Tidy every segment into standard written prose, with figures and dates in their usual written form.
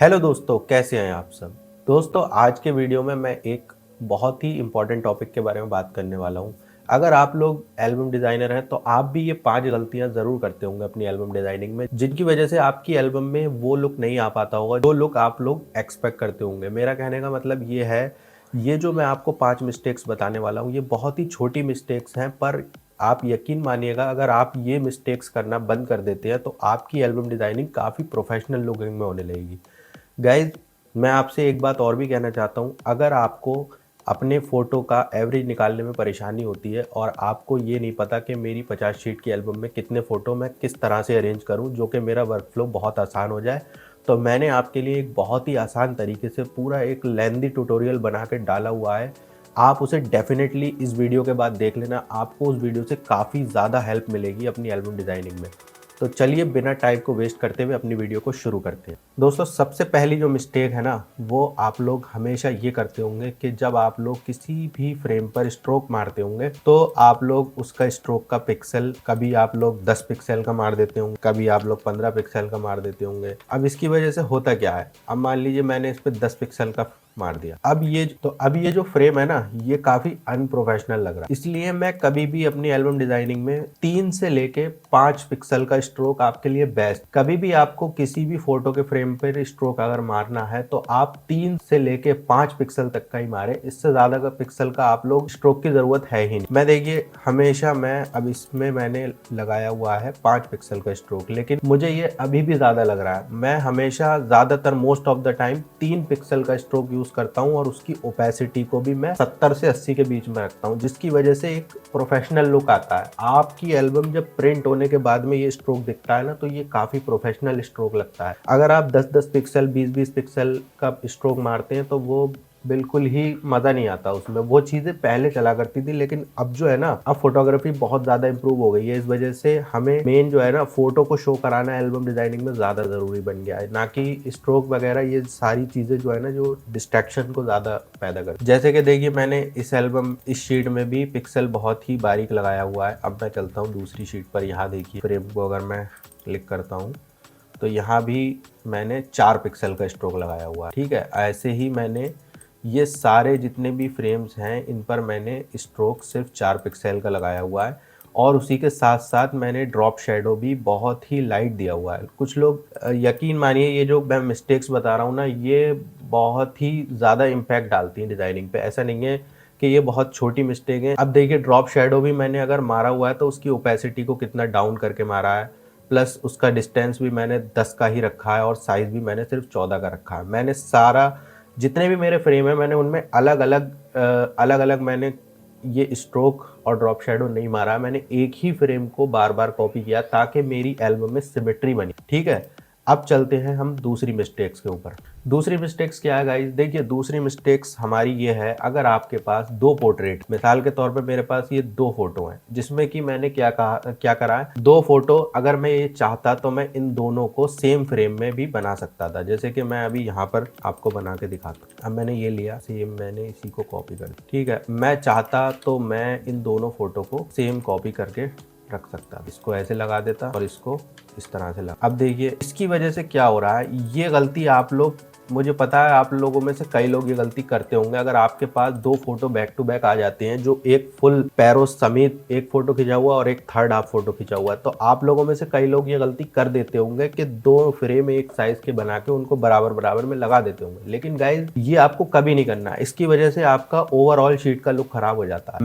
Hello दोस्तों, कैसे हैं आप सब। दोस्तों, आज के वीडियो में मैं एक बहुत ही इम्पोर्टेंट टॉपिक के बारे में बात करने वाला हूं। अगर आप लोग एल्बम डिज़ाइनर हैं तो आप भी ये 5 गलतियां ज़रूर करते होंगे अपनी एल्बम डिज़ाइनिंग में, जिनकी वजह से आपकी एल्बम में वो लुक नहीं आ पाता होगा जो लुक आप लोग एक्सपेक्ट करते होंगे। मेरा कहने का मतलब ये है, ये जो मैं आपको 5 मिस्टेक्स बताने वाला हूँ, ये बहुत ही छोटी मिस्टेक्स हैं, पर आप यकीन मानिएगा, अगर आप ये मिस्टेक्स करना बंद कर देते हैं तो आपकी एल्बम डिज़ाइनिंग काफ़ी प्रोफेशनल लुकिंग में होने लगेगी। गाइज, मैं आपसे एक बात और भी कहना चाहता हूँ। अगर आपको अपने फ़ोटो का एवरेज निकालने में परेशानी होती है और आपको ये नहीं पता कि मेरी 50 शीट की एल्बम में कितने फ़ोटो मैं किस तरह से अरेंज करूँ जो कि मेरा वर्कफ्लो बहुत आसान हो जाए, तो मैंने आपके लिए एक बहुत ही आसान तरीके से पूरा एक लेंथी ट्यूटोरियल बना के डाला हुआ है। आप उसे डेफिनेटली इस वीडियो के बाद देख लेना, आपको उस वीडियो से काफ़ी ज़्यादा हेल्प मिलेगी अपनी एल्बम डिज़ाइनिंग में। तो चलिए बिना टाइम को वेस्ट करते हुए अपनी वीडियो को शुरू करते हैं। दोस्तों, सबसे पहली जो मिस्टेक है ना, वो आप लोग हमेशा ये करते होंगे कि जब आप लोग किसी भी फ्रेम पर स्ट्रोक मारते होंगे तो आप लोग उसका स्ट्रोक का पिक्सल, कभी आप लोग 10 पिक्सल का मार देते होंगे, कभी आप लोग 15 पिक्सल का मार देते होंगे। अब इसकी वजह से होता क्या है, अब मान लीजिए मैंने इस पे 10 पिक्सल का मार दिया। अब ये जो फ्रेम है ना, ये काफी अनप्रोफेशनल लग रहा है। इसलिए मैं कभी भी अपनी एल्बम डिजाइनिंग में 3 से लेके 5 पिक्सल का स्ट्रोक आपके लिए बेस्ट। कभी भी आपको किसी भी फोटो के फ्रेम पर स्ट्रोक अगर मारना है तो आप 3 से लेके 5 पिक्सल तक का ही मारे। इससे ज्यादा का पिक्सल का आप लोग स्ट्रोक की जरूरत है ही नहीं। मैं देखिए, हमेशा मैं अब इसमें मैंने लगाया हुआ है 5 पिक्सल का स्ट्रोक, लेकिन मुझे ये अभी भी ज्यादा लग रहा है। मैं हमेशा ज्यादातर most of the time 3 pixel का स्ट्रोक यूज करता हूं और उसकी ओपेसिटी को भी मैं 70 से 80 के बीच में रखता हूं, जिसकी वजह से एक प्रोफेशनल लुक आता है। आपकी एल्बम जब प्रिंट होने के बाद में ये स्ट्रोक दिखता है ना, तो ये काफी प्रोफेशनल स्ट्रोक लगता है। अगर आप 10-10 पिक्सल, 20-20 पिक्सल का स्ट्रोक मारते हैं तो वो बिल्कुल ही मजा नहीं आता उसमें। वो चीजें पहले चला करती थी, लेकिन अब जो है ना, अब फोटोग्राफी बहुत ज्यादा इंप्रूव हो गई है। इस वजह से हमें मेन जो है ना, फोटो को शो कराना एल्बम डिजाइनिंग में ज्यादा जरूरी बन गया है, ना कि स्ट्रोक वगैरह। ये सारी चीजें जो है ना, जो डिस्ट्रैक्शन को ज्यादा पैदा कर, जैसे कि देखिए, मैंने इस शीट में भी पिक्सल बहुत ही बारीक लगाया हुआ है। अब मैं चलता हूँ दूसरी शीट पर। यहाँ देखिए, फ्रेम को अगर मैं क्लिक करता हूँ तो यहाँ भी मैंने 4 पिक्सल का स्ट्रोक लगाया हुआ है। ठीक है, ऐसे ही मैंने ये सारे जितने भी फ्रेम्स हैं इन पर मैंने स्ट्रोक सिर्फ 4 पिक्सल का लगाया हुआ है, और उसी के साथ साथ मैंने ड्रॉप शेडो भी बहुत ही लाइट दिया हुआ है। कुछ लोग यकीन मानिए, ये जो मैं मिस्टेक्स बता रहा हूँ ना, ये बहुत ही ज़्यादा इम्पैक्ट डालती हैं डिज़ाइनिंग पे। ऐसा नहीं है कि ये बहुत छोटी मिस्टेक है। अब देखिए, ड्रॉप शेडो भी मैंने अगर मारा हुआ है तो उसकी ओपेसिटी को कितना डाउन करके मारा है, प्लस उसका डिस्टेंस भी मैंने 10 का ही रखा है और साइज़ भी मैंने सिर्फ 14 का रखा है। मैंने सारा, जितने भी मेरे फ्रेम है, मैंने उनमें अलग अलग मैंने ये स्ट्रोक और ड्रॉप शेडो नहीं मारा। मैंने एक ही फ्रेम को बार बार कॉपी किया ताकि मेरी एल्बम में सिमेट्री बनी। ठीक है, अब चलते हैं हम दूसरी मिस्टेक्स के ऊपर। दूसरी मिस्टेक्स क्या है गाइस? देखिए, दूसरी मिस्टेक्स हमारी ये है, अगर आपके पास 2 पोर्ट्रेट, मिसाल के तौर पे मेरे पास ये 2 फोटो हैं, जिसमें कि मैंने क्या करा है, 2 फोटो अगर मैं ये चाहता तो मैं इन दोनों को सेम फ्रेम में भी बना सकता था। जैसे कि मैं अभी यहाँ पर आपको बना के दिखाता हूँ। अब मैंने ये लिया सेम, मैंने इसी को कॉपी कर दिया। ठीक है, मैं चाहता तो मैं इन दोनों फोटो को सेम कॉपी करके रख सकता, इसको ऐसे लगा देता और इसको इस तरह से लगा। अब देखिए, इसकी वजह से क्या हो रहा है, ये गलती आप लोग, मुझे पता है आप लोगों में से कई लोग ये गलती करते होंगे। अगर आपके पास 2 फोटो बैक टू बैक आ जाते हैं, जो एक फुल पैरों समेत एक फोटो खिंचा हुआ और एक थर्ड हाफ फोटो खिंचा हुआ है, तो आप लोगों में से कई लोग ये गलती कर देते होंगे कि 2 फ्रेम एक साइज के बना के उनको बराबर बराबर में लगा देते होंगे। लेकिन गाइज, ये आपको कभी नहीं करना। इसकी वजह से आपका ओवरऑल शीट का लुक खराब हो जाता है।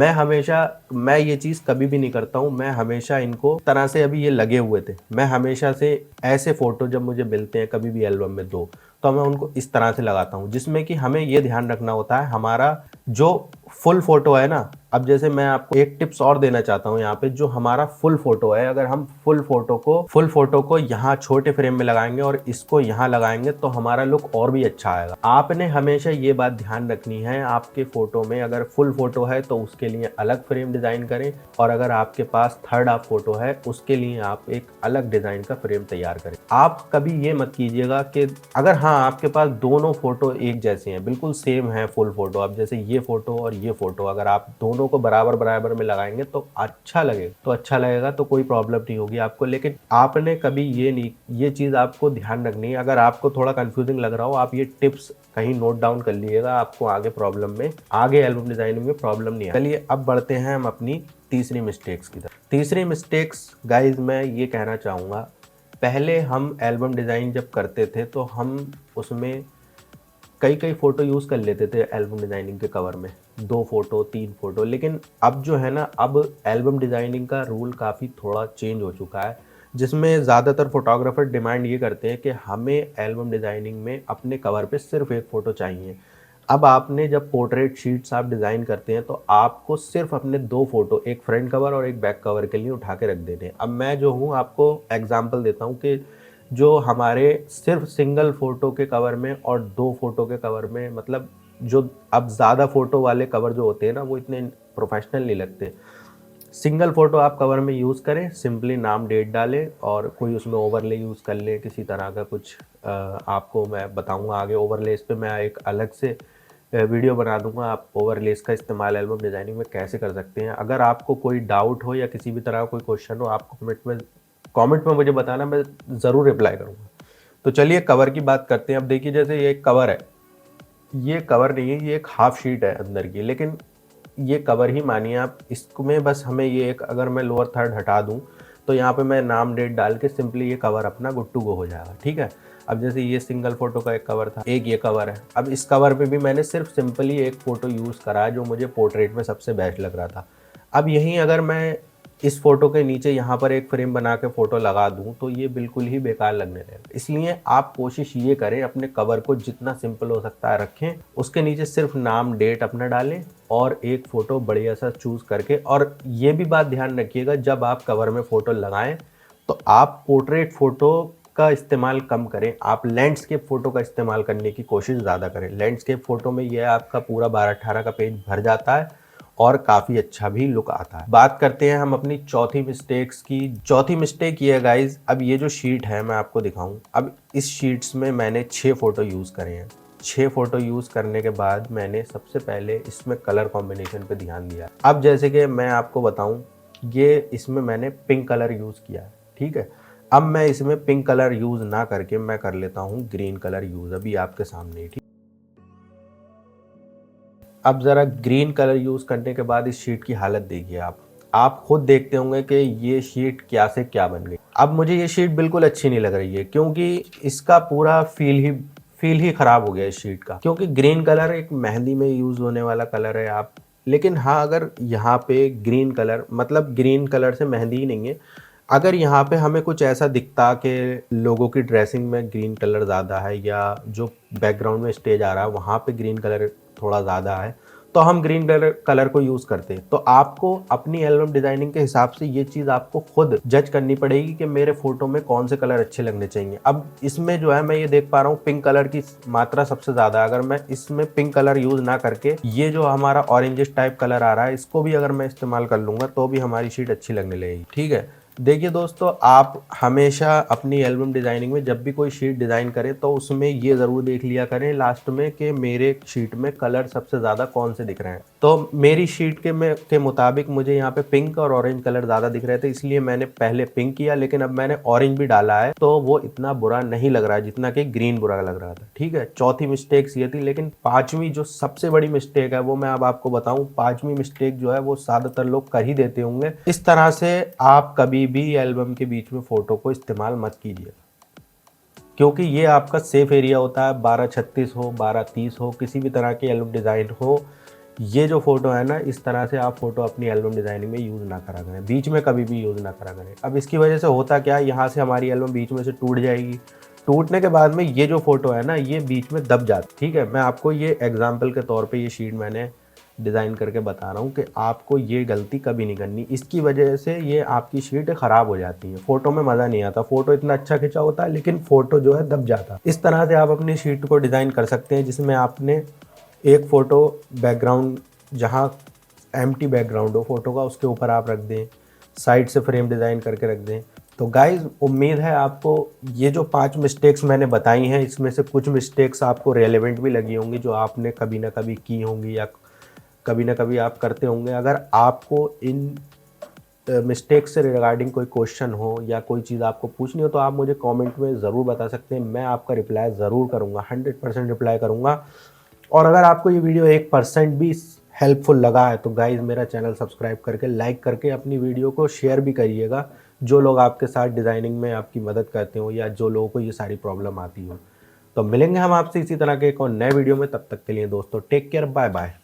मैं ये चीज कभी भी नहीं करता हूँ। मैं हमेशा इनको तरह से, अभी ये लगे हुए थे, मैं हमेशा से ऐसे फोटो जब मुझे मिलते हैं कभी भी एल्बम में 2, तो मैं उनको इस तरह से लगाता हूं, जिसमें कि हमें ये ध्यान रखना होता है, हमारा जो फुल फोटो है ना, अब जैसे मैं आपको एक टिप्स और देना चाहता हूं यहाँ पे, जो हमारा फुल फोटो है, अगर हम फुल फोटो को यहाँ छोटे फ्रेम में लगाएंगे और इसको यहाँ लगाएंगे तो हमारा लुक और भी अच्छा आएगा। आपने हमेशा ये बात ध्यान रखनी है, आपके फोटो में अगर फुल फोटो है तो उसके लिए अलग फ्रेम डिजाइन करें, और अगर आपके पास थर्ड हाफ फोटो है उसके लिए आप एक अलग डिजाइन का फ्रेम तैयार करें। आप कभी ये मत कीजिएगा कि अगर हाँ, आपके पास दोनों फोटो एक जैसे हैं, बिल्कुल सेम है फुल फोटो, अब जैसे ये फोटो और ये फ़ोटो, अगर आप दोनों को बराबर बराबर में लगाएंगे तो अच्छा लगेगा, तो कोई प्रॉब्लम नहीं होगी आपको। लेकिन आपने कभी ये चीज़ आपको ध्यान रखनी है। अगर आपको थोड़ा कंफ्यूजिंग लग रहा हो, आप ये टिप्स कहीं नोट डाउन कर लीजिएगा, आपको आगे एल्बम डिज़ाइनिंग में प्रॉब्लम नहीं आएगी। चलिए अब बढ़ते हैं हम अपनी तीसरी मिस्टेक्स की तरफ। तीसरी मिस्टेक्स गाइज मैं ये कहना चाहूँगा, पहले हम एल्बम डिज़ाइन जब करते थे तो हम उसमें कई फ़ोटो यूज़ कर लेते थे एल्बम डिज़ाइनिंग के कवर में, 2 फ़ोटो 3 फ़ोटो। लेकिन अब जो है ना, अब एल्बम डिज़ाइनिंग का रूल काफ़ी थोड़ा चेंज हो चुका है, जिसमें ज़्यादातर फ़ोटोग्राफ़र डिमांड ये करते हैं कि हमें एल्बम डिज़ाइनिंग में अपने कवर पे सिर्फ 1 फ़ोटो चाहिए। अब आपने जब पोर्ट्रेट शीट्स आप डिज़ाइन करते हैं तो आपको सिर्फ अपने 2 फ़ोटो, एक फ्रंट कवर और एक बैक कवर के लिए उठा के रख देने हैं। अब मैं जो हूँ आपको एग्ज़ाम्पल देता हूँ कि जो हमारे सिर्फ सिंगल फ़ोटो के कवर में और 2 फ़ोटो के कवर में, मतलब जो अब ज़्यादा फ़ोटो वाले कवर जो होते हैं ना, वो इतने प्रोफेशनल नहीं लगते। सिंगल फ़ोटो आप कवर में यूज़ करें, सिंपली नाम डेट डालें और कोई उसमें ओवरले यूज़ कर लें, किसी तरह का कुछ आपको मैं बताऊँगा आगे। ओवरलेस पे मैं एक अलग से वीडियो बना दूँगा, आप ओवरलेस का इस्तेमाल एल्बम डिज़ाइनिंग में कैसे कर सकते हैं। अगर आपको कोई डाउट हो या किसी भी तरह का कोई क्वेश्चन हो, आप कमेंट में मुझे बताना, मैं ज़रूर रिप्लाई करूँगा। तो चलिए कवर की बात करते हैं। अब देखिए, जैसे ये एक कवर है, ये कवर नहीं है, ये एक हाफ शीट है अंदर की, लेकिन ये कवर ही मानिए आप। इसमें बस हमें ये एक, अगर मैं लोअर थर्ड हटा दूँ तो यहाँ पे मैं नाम डेट डाल के सिंपली ये कवर अपना गुड टू गो हो जाएगा, ठीक है। अब जैसे ये सिंगल फ़ोटो का एक कवर था, एक ये कवर है। अब इस कवर पे भी मैंने सिर्फ सिंपली एक फ़ोटो यूज़ करा है जो मुझे पोर्ट्रेट में सबसे बेस्ट लग रहा था। अब यहीं अगर मैं इस फ़ोटो के नीचे यहाँ पर एक फ्रेम बना के फ़ोटो लगा दूँ तो ये बिल्कुल ही बेकार लगने लगेगा। इसलिए आप कोशिश ये करें, अपने कवर को जितना सिंपल हो सकता है रखें, उसके नीचे सिर्फ नाम डेट अपना डालें और एक फ़ोटो बढ़िया सा चूज़ करके। और ये भी बात ध्यान रखिएगा, जब आप कवर में फ़ोटो लगाएं तो आप पोर्ट्रेट फ़ोटो का इस्तेमाल कम करें, आप लैंडस्केप फ़ोटो का इस्तेमाल करने की कोशिश ज़्यादा करें। लैंडस्केप फ़ोटो में यह आपका पूरा 12-18 का पेज भर जाता है और काफ़ी अच्छा भी लुक आता है। बात करते हैं हम अपनी चौथी मिस्टेक्स की। चौथी मिस्टेक ये है गाइज, अब ये जो शीट है मैं आपको दिखाऊं। अब इस शीट्स में मैंने 6 फ़ोटो यूज़ करे हैं। 6 फ़ोटो यूज़ करने के बाद मैंने सबसे पहले इसमें कलर कॉम्बिनेशन पे ध्यान दिया। अब जैसे कि मैं आपको बताऊं, ये इसमें मैंने पिंक कलर यूज़ किया है, ठीक है। अब मैं इसमें पिंक कलर यूज़ ना करके मैं कर लेता हूँ ग्रीन कलर यूज़, अभी आपके सामने ही, ठीक। अब ज़रा ग्रीन कलर यूज़ करने के बाद इस शीट की हालत देखिए आप खुद देखते होंगे कि ये शीट क्या से क्या बन गई। अब मुझे ये शीट बिल्कुल अच्छी नहीं लग रही है, क्योंकि इसका पूरा फील ही ख़राब हो गया इस शीट का। क्योंकि ग्रीन कलर एक मेहंदी में यूज़ होने वाला कलर है। आप लेकिन हाँ, अगर यहाँ पे ग्रीन कलर, मतलब ग्रीन कलर से मेहंदी ही नहीं है, अगर यहाँ पे हमें कुछ ऐसा दिखता कि लोगों की ड्रेसिंग में ग्रीन कलर ज़्यादा है, या जो बैकग्राउंड में स्टेज आ रहा है वहाँ पे ग्रीन कलर थोड़ा ज़्यादा है, तो हम ग्रीन कलर को यूज़ करते हैं। तो आपको अपनी एल्बम डिज़ाइनिंग के हिसाब से ये चीज़ आपको खुद जज करनी पड़ेगी कि मेरे फ़ोटो में कौन से कलर अच्छे लगने चाहिए। अब इसमें जो है, मैं ये देख पा रहा हूँ पिंक कलर की मात्रा सबसे ज़्यादा है। अगर मैं इसमें पिंक कलर यूज़ ना करके ये जो हमारा ऑरेंजिश टाइप कलर आ रहा है, इसको भी अगर मैं इस्तेमाल कर लूँगा तो भी हमारी शीट अच्छी लगने लगेगी, ठीक है। देखिए दोस्तों, आप हमेशा अपनी एल्बम डिज़ाइनिंग में जब भी कोई शीट डिज़ाइन करें तो उसमें ये ज़रूर देख लिया करें लास्ट में कि मेरे शीट में कलर सबसे ज़्यादा कौन से दिख रहे हैं। तो मेरी शीट के मुताबिक मुझे यहाँ पे पिंक और ऑरेंज कलर ज़्यादा दिख रहे थे, इसलिए मैंने पहले पिंक किया, लेकिन अब मैंने ऑरेंज भी डाला है तो वो इतना बुरा नहीं लग रहा है जितना कि ग्रीन बुरा लग रहा था, ठीक है। चौथी मिस्टेक्स ये थी। लेकिन पाँचवीं जो सबसे बड़ी मिस्टेक है वो मैं अब आपको बताऊँ। पाँचवीं मिस्टेक जो है वो ज़्यादातर लोग कर ही देते होंगे। इस तरह से आप कभी भी एल्बम के बीच में फ़ोटो को इस्तेमाल मत कीजिए, क्योंकि ये आपका सेफ एरिया होता है। 1236 हो, 1230 हो, किसी भी तरह की एल्बम डिज़ाइन हो, ये जो फ़ोटो है ना, इस तरह से आप फ़ोटो अपनी एल्बम डिज़ाइनिंग में यूज़ ना करा करें, बीच में कभी भी यूज़ ना करा करें। अब इसकी वजह से होता क्या है, यहाँ से हमारी एल्बम बीच में से टूट जाएगी। टूटने के बाद में ये जो फ़ोटो है ना, ये बीच में दब जाती, ठीक है। मैं आपको ये एग्जाम्पल के तौर पर ये शीट मैंने डिज़ाइन करके बता रहा हूँ कि आपको ये गलती कभी नहीं करनी। इसकी वजह से ये आपकी शीट ख़राब हो जाती है, फ़ोटो में मज़ा नहीं आता। फ़ोटो इतना अच्छा खिंचा होता है लेकिन फ़ोटो जो है दब जाता। इस तरह से आप अपनी शीट को डिज़ाइन कर सकते हैं, जिसमें आपने एक फ़ोटो बैकग्राउंड, जहाँ एम्प्टी बैकग्राउंड हो फ़ोटो का, उसके ऊपर आप रख दें, साइड से फ्रेम डिज़ाइन करके रख दें। तो गाइज़, उम्मीद है आपको ये जो 5 मिस्टेक्स मैंने बताई हैं, इसमें से कुछ मिस्टेक्स आपको रेलेवेंट भी लगी होंगी, जो आपने कभी ना कभी की होंगी या कभी ना कभी आप करते होंगे। अगर आपको इन मिस्टेक से रिगार्डिंग कोई क्वेश्चन हो या कोई चीज़ आपको पूछनी हो तो आप मुझे कमेंट में ज़रूर बता सकते हैं। मैं आपका रिप्लाई ज़रूर करूँगा, 100% रिप्लाई करूँगा। और अगर आपको ये वीडियो 1% भी हेल्पफुल लगा है तो गाइज़ मेरा चैनल सब्सक्राइब करके, लाइक करके अपनी वीडियो को शेयर भी करिएगा, जो लोग आपके साथ डिज़ाइनिंग में आपकी मदद करते हो या जो लोगों को ये सारी प्रॉब्लम आती हो। तो मिलेंगे हम आपसे इसी तरह के एक और नए वीडियो में, तब तक के लिए दोस्तों टेक केयर, बाय बाय।